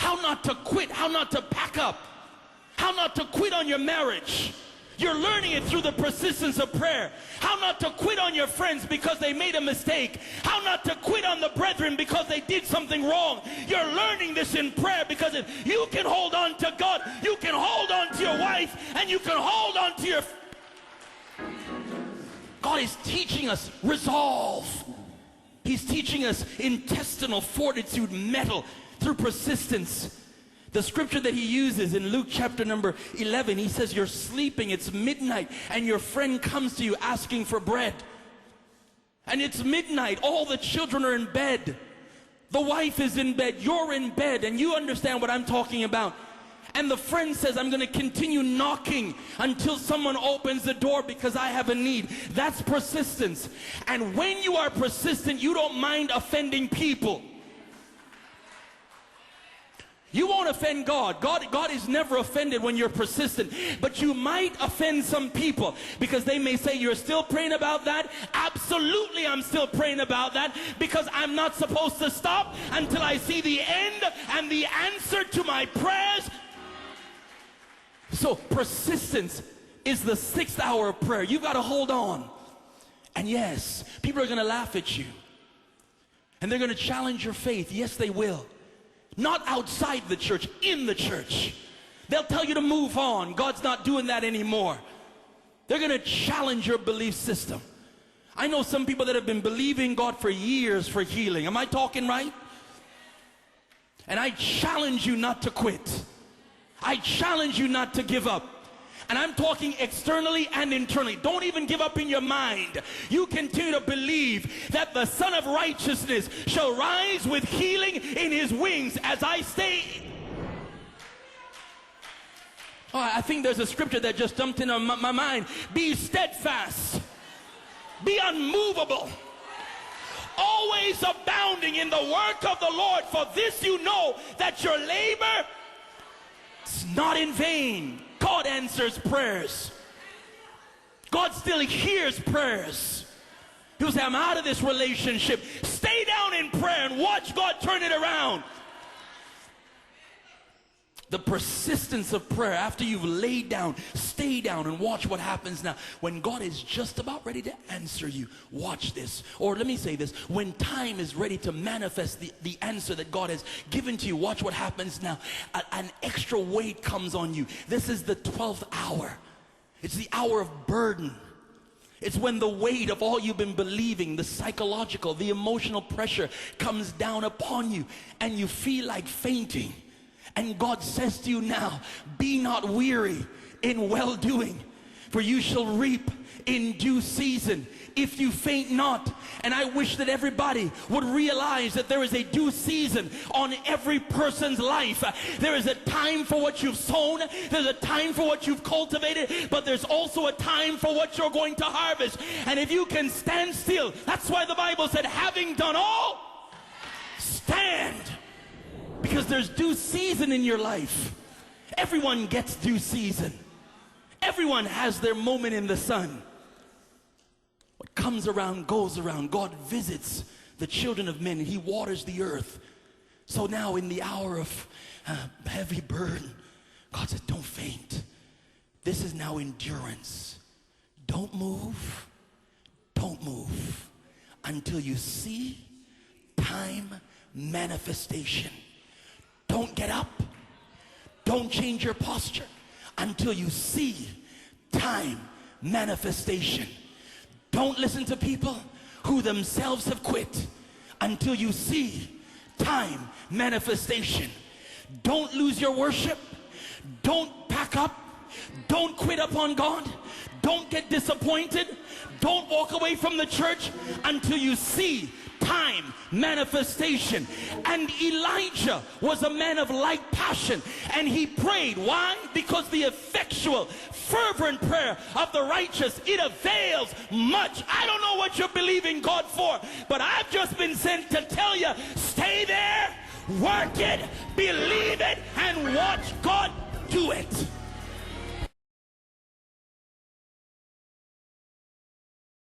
how not to quit, how not to pack up, how not to quit on your marriage. You're learning it through the persistence of prayer. How not to quit on your friends because they made a mistake. How not to quit on the brethren because they did something wrong. You're learning this in prayer, because if you can hold on to God, you can hold on to your wife, and you can hold on to your... God is teaching us resolve. He's teaching us intestinal fortitude, mettle, through persistence. The scripture that he uses in Luke chapter number 11, he says, you're sleeping, it's midnight, and your friend comes to you asking for bread. And it's midnight, all the children are in bed. The wife is in bed, you're in bed, and you understand what I'm talking about. And the friend says, I'm going to continue knocking until someone opens the door because I have a need. That's persistence. And when you are persistent, you don't mind offending people. You won't offend God. God is never offended when you're persistent. But you might offend some people, because they may say, you're still praying about that? Absolutely, I'm still praying about that, because I'm not supposed to stop until I see the end and the answer to my prayers. So persistence is the 6th hour of prayer. You've got to hold on. And yes, people are going to laugh at you. And they're going to challenge your faith. Yes, they will. Not outside the church, in the church. They'll tell you to move on. God's not doing that anymore. They're going to challenge your belief system. I know some people that have been believing God for years for healing. Am I talking right? And I challenge you not to quit. I challenge you not to give up. And I'm talking externally and internally. Don't even give up in your mind. You continue to believe that the Son of Righteousness shall rise with healing in his wings as I stay. Oh, I think there's a scripture that just jumped into my mind. Be steadfast. Be unmovable. Always abounding in the work of the Lord. For this you know, that your labor is not in vain. God answers prayers. God still hears prayers. He'll say, I'm out of this relationship. Stay down in prayer and watch God turn it around. The persistence of prayer, after you've laid down, stay down and watch what happens now. When God is just about ready to answer you, watch this. Or let me say this, when time is ready to manifest the answer that God has given to you, watch what happens now. An extra weight comes on you. This is the 12th hour. It's the hour of burden. It's when the weight of all you've been believing, the psychological, the emotional pressure comes down upon you, and you feel like fainting. And God says to you now, be not weary in well-doing, for you shall reap in due season if you faint not. And I wish that everybody would realize that there is a due season on every person's life. There is a time for what you've sown, there's a time for what you've cultivated, but there's also a time for what you're going to harvest. And if you can stand still, that's why the Bible said, having done all, stand. Because there's due season in your life. Everyone gets due season. Everyone has their moment in the sun. What comes around goes around. God visits the children of men, and he waters the earth. So now in the hour of heavy burden, God said, don't faint. This is now endurance. Don't move. Don't move until you see time manifestation. Don't get up. Don't change your posture until you see time manifestation. Don't listen to people who themselves have quit until you see time manifestation. Don't lose your worship. Don't pack up. Don't quit upon God. Don't get disappointed. Don't walk away from the church until you see time manifestation. And Elijah was a man of like passion, and he prayed. Why? Because the effectual fervent prayer of the righteous, it avails much. I don't know what you're believing God for, but I've just been sent to tell you, stay there, work it, believe it, and watch God do it.